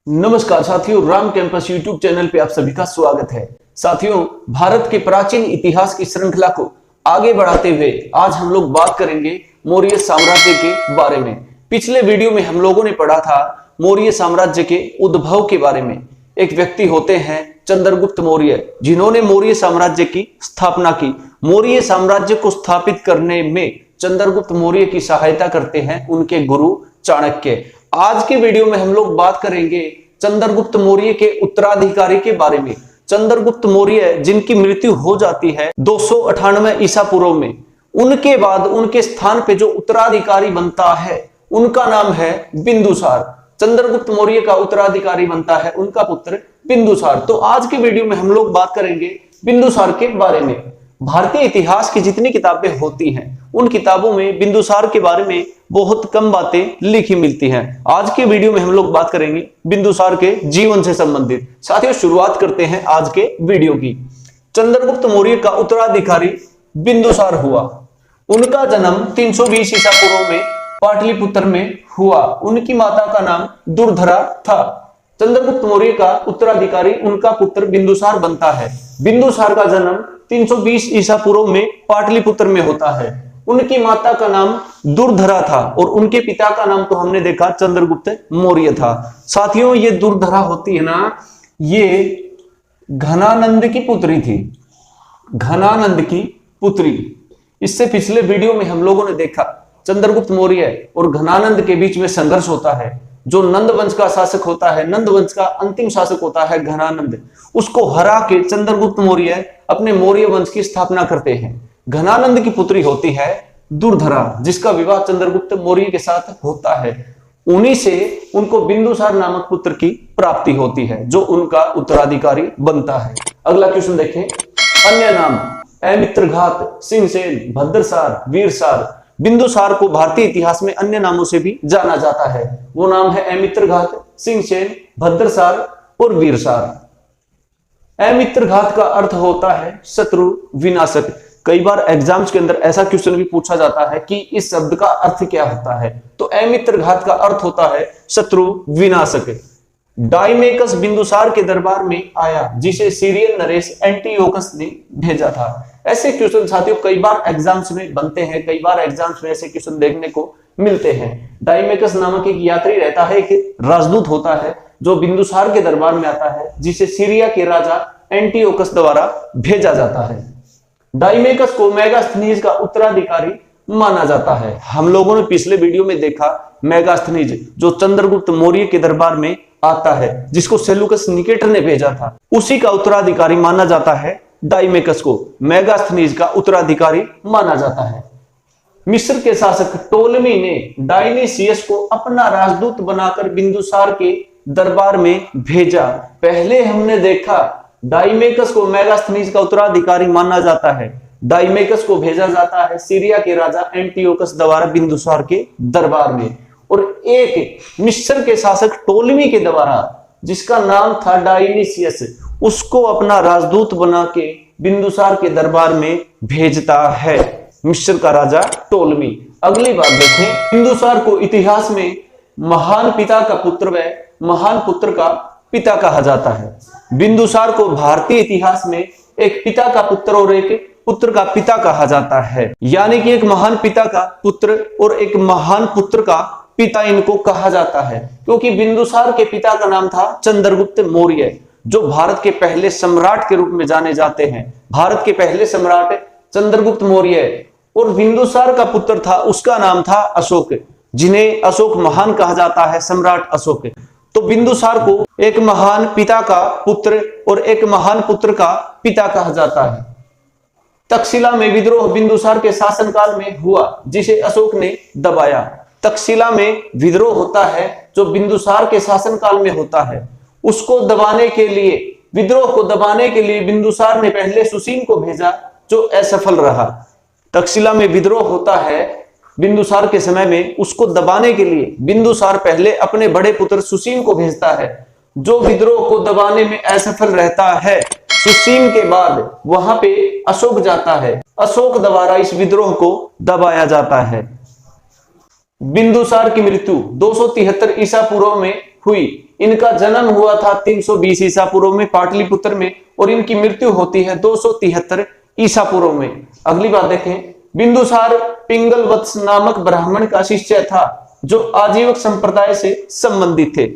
नमस्कार साथियों, Ram campus YouTube channel पे आप सभी का स्वागत है। साथियों, भारत के प्राचीन इतिहास की श्रृंखला को आगे बढ़ाते हुए आज हम लोग बात करेंगे मौर्य साम्राज्य के बारे में। पिछले वीडियो में हम लोगों ने पढ़ा था मौर्य साम्राज्य के उद्भव के बारे में। एक व्यक्ति होते हैं चंद्रगुप्त मौर्य, जिन्होंने मौर्य साम्राज्य की स्थापना की। मौर्य साम्राज्य को स्थापित करने में चंद्रगुप्त मौर्य की सहायता करते हैं उनके गुरु चाणक्य। आज के वीडियो में हम लोग बात करेंगे चंद्रगुप्त मौर्य के उत्तराधिकारी के बारे में। चंद्रगुप्त मौर्य जिनकी मृत्यु हो जाती है 298 ईसा पूर्व में, उनके बाद उनके स्थान पे जो उत्तराधिकारी बनता है उनका नाम है बिंदुसार। चंद्रगुप्त मौर्य का उत्तराधिकारी बनता है उनका पुत्र बिंदुसार। तो आज के वीडियो में हम लोग बात करेंगे बिंदुसार के बारे में। भारतीय इतिहास की जितनी किताबें होती हैं उन किताबों में बिंदुसार के बारे में बहुत कम बातें लिखी मिलती हैं। आज के वीडियो में हम लोग बात करेंगे बिंदुसार के जीवन से संबंधित। साथियों, शुरुआत करते हैं आज के वीडियो की। चंद्रगुप्त मौर्य का उत्तराधिकारी बिंदुसार हुआ। उनका जन्म 320 ईसा पूर्व में पाटलिपुत्र में हुआ। उनकी माता का नाम दुर्धरा था। चंद्रगुप्त मौर्य का उत्तराधिकारी उनका पुत्र बिंदुसार बनता है। बिंदुसार का जन्म 320 ईसा पूर्व में पाटलिपुत्र में होता है। उनकी माता का नाम दुर्धरा था और उनके पिता का नाम तो हमने देखा चंद्रगुप्त मौर्य था। साथियों, ये दुर्धरा होती है ना, ये घनानंद की पुत्री थी। घनानंद की पुत्री। इससे पिछले वीडियो में हम लोगों ने देखा चंद्रगुप्त मौर्य और घनानंद के बीच में संघर्ष होता है। जो नंद वंश का शासक होता है, नंद वंश का अंतिम शासक होता है घनानंद, उसको हरा के चंद्रगुप्त मौर्य अपने मौर्य वंश की स्थापना करते हैं। घनानंद की पुत्री होती है दुर्धरा, जिसका विवाह चंद्रगुप्त मौर्य के साथ होता है। उन्हीं से उनको बिंदुसार नामक पुत्र की प्राप्ति होती है जो उनका उत्तराधिकारी बनता है। अगला क्वेश्चन देखें। अन्य नाम: अमित्रघात, सिंहसेन, भद्रसार, वीरसार। बिंदुसार को भारतीय इतिहास में अन्य नामों से भी जाना जाता है। वो नाम है अमित्रघात, सिंहसेन, भद्रसार और वीरसार। अमित्रघात का अर्थ होता है शत्रु विनाशक। कई बार एग्जाम्स के अंदर ऐसा क्वेश्चन भी पूछा जाता है कि इस शब्द का अर्थ क्या होता है। तो अमित्रघात का अर्थ होता है शत्रु विनाशक। डाइमेकस बिंदुसार के दरबार में आया, जिसे सीरियन नरेश एंटीओकस ने भेजा था। ऐसे क्वेश्चन साथियों कई बार एग्जाम्स में बनते हैं, कई बार एग्जाम्स में ऐसे क्वेश्चन देखने को मिलते हैं। डाइमेकस नामक एक यात्री रहता है, एक राजदूत होता है जो बिंदुसार के दरबार में आता है, जिसे सीरिया के राजा एंटीओकस द्वारा भेजा जाता है। डाइमेकस को मेगास्थनीज का उत्तराधिकारी माना जाता है। हम लोगों ने पिछले वीडियो में देखा मेगास्थनीज जो चंद्रगुप्त मौर्य के दरबार में आता है, जिसको सेल्यूकस निकेटर ने भेजा था, उसी का उत्तराधिकारी माना जाता है। डाइमेकस को मेगास्थनीज का उत्तराधिकारी माना जाता है। मिस्र के शासक टोलमी ने डायनीसियस को अपना राजदूत बनाकर बिंदुसार के दरबार में भेजा। पहले हमने देखा डाइमेकस को मेगास्थनीज का उत्तराधिकारी माना जाता है। डाइमेकस को भेजा जाता है सीरिया के राजा एंटीओकस द्वारा बिंदुसार के दरबार में, और एक मिस्र के शासक टोलमी के द्वारा, जिसका नाम था डायनीसियस, उसको अपना राजदूत बना के बिंदुसार के दरबार में भेजता है मिस्र का राजा टोलमी। अगली बात देखें। बिंदुसार को इतिहास में महान पिता का पुत्र व महान पुत्र का पिता कहा जाता है। बिंदुसार को भारतीय इतिहास में एक पिता का पुत्र और एक पुत्र का पिता कहा जाता है। यानी कि एक महान पिता का पुत्र और एक महान पुत्र का पिता इनको कहा जाता है, क्योंकि बिंदुसार के पिता का नाम था चंद्रगुप्त मौर्य, जो भारत के पहले सम्राट के रूप में जाने जाते हैं। भारत के पहले सम्राट चंद्रगुप्त मौर्य, और बिंदुसार का पुत्र था, उसका नाम था अशोक, जिन्हें अशोक महान कहा जाता है, सम्राट अशोक। तो बिंदुसार को एक महान पिता का पुत्र और एक महान पुत्र का पिता कहा जाता है। तक्षशिला में विद्रोह बिंदुसार के शासनकाल में हुआ, जिसे अशोक ने दबाया। तक्षशिला में विद्रोह होता है जो बिंदुसार के शासनकाल में होता है। उसको दबाने के लिए, विद्रोह को दबाने के लिए बिंदुसार ने पहले सुसीम को भेजा, जो असफल रहा। तक्षशिला में विद्रोह होता है बिंदुसार के समय में, उसको दबाने के लिए बिंदुसार पहले अपने बड़े पुत्र सुसीम को भेजता है, जो विद्रोह को दबाने में असफल रहता है। सुसीम के बाद वहां पे अशोक जाता है। अशोक द्वारा इस विद्रोह को दबाया जाता है। बिंदुसार की मृत्यु 273 ईसा पूर्व में हुई। इनका जन्म हुआ था 320 ईसा पूर्व में पाटलिपुत्र में और इनकी मृत्यु होती है 273 ईसा पूर्व में। अगली बात देखें, बिंदुसार पिंगल वत्स नामक ब्राह्मण का शिष्य था जो आजीवक संप्रदाय से संबंधित थे।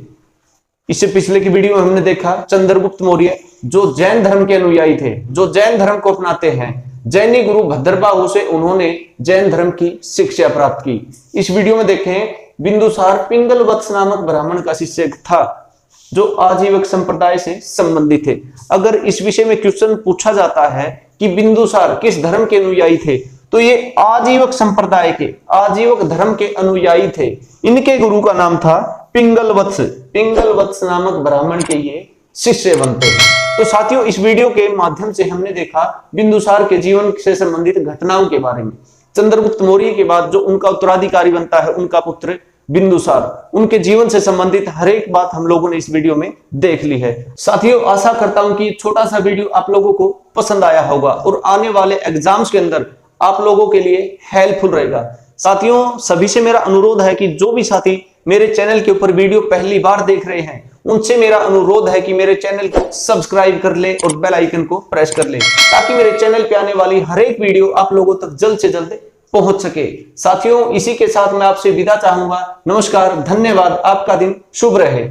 इससे पिछले की वीडियो में हमने देखा चंद्रगुप्त मौर्य जो जैन धर्म के अनुयायी थे, जो जैन धर्म को अपनाते हैं। जैनी गुरु भद्रबाहु से उन्होंने जैन धर्म की शिक्षा प्राप्त की। इस वीडियो में देखें, बिंदुसार पिंगल वत्स नामक ब्राह्मण का शिष्य था जो आजीवक संप्रदाय से संबंधित थे। अगर इस विषय में क्वेश्चन पूछा जाता है कि बिंदुसार किस धर्म के अनुयायी थे, तो ये आजीवक संप्रदाय के, आजीवक धर्म के अनुयायी थे। इनके गुरु का नाम था पिंगल वत्स नामक ब्राह्मण के ये शिष्य बनते हैं। तो साथियों, इस वीडियो के माध्यम से हमने देखा बिंदुसार के जीवन से संबंधित घटनाओं के बारे में। चंद्रगुप्त मौर्य के बाद जो उनका उत्तराधिकारी बनता है, उनका पुत्र बिंदुसार, उनके जीवन से संबंधित हर एक बात हम लोगों ने इस वीडियो में देख ली है। साथियों, आशा करता हूं कि छोटा सा वीडियो आप लोगों को पसंद आया होगा और आने वाले एग्जाम्स के अंदर आप लोगों के लिए हेल्पफुल रहेगा। साथियों, सभी से मेरा अनुरोध है कि जो भी साथी मेरे चैनल के ऊपर वीडियो पहली बार देख रहे हैं, उनसे मेरा अनुरोध है कि मेरे चैनल को सब्सक्राइब कर ले और बेल आइकन को प्रेस कर ले, ताकि मेरे चैनल पे आने वाली हर एक वीडियो आप लोगों तक जल्द से जल्द पहुंच सके। साथियों, इसी के साथ मैं आपसे विदा चाहूंगा। नमस्कार, धन्यवाद, आपका दिन शुभ रहे।